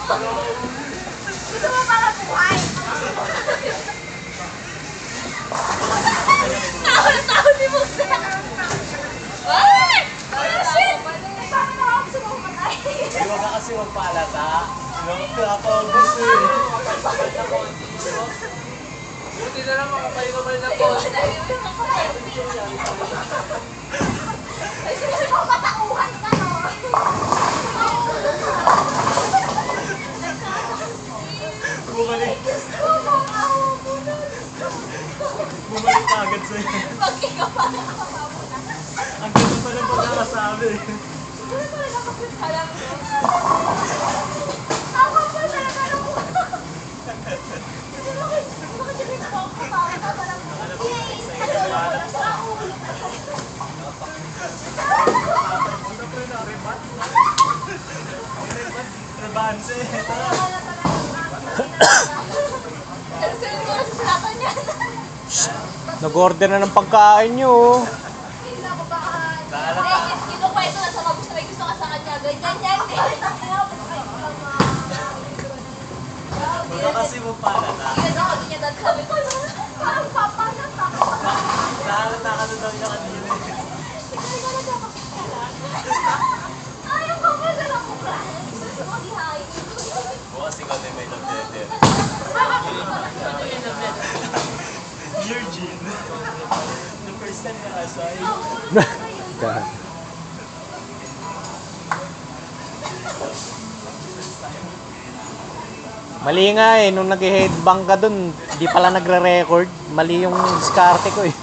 Gusto mo para buhay? Tawa ni Musa! Ay! Oh, shit! Parang nakakagusto mo matay. Huwag ka kasi magpalata. Nakakaubos eh. Buti na lang makapahinga pa rin ng konti. Ay, sinabi ko matauhan ka, no? Bumalik. Gusto mo, awa mo na. Bumalik ka agad sa'yo. Mag-ikaw pa na kapawa na. Ang ganda pa ng pagkakasabi. Siguro pala nakapit ka lang, no? Awa pa talaga ng muna. Bakit yung ito ako kapawa ka? Parang, yay! Ano mo na sa ulo? Punta po yun na, rebat. Rebat. Rebanse. Nagsulit ko kasi sinatan niya. Nag-order na ng pagkain nyo. Oh. Hindi na ako baka... Kinukwento na sa mga gusto. May gusto ka sa kanya. Ganyan yan eh. Huwag ka kasi magpalata. Yan ako din niya dahil sabi ko. Parang papanak ako. Nahalata ka na daw niya kanina. Ikaw na nakapit ka lang. Ayaw ko pa na lang mukha. Gusto mo ihain ko. Bukas ikaw din may nabdede. Virgin. The first time na asay. Mali nga eh, nung nag-headbang ka dun, di pala nagre-record. Mali yung diskarte ko eh.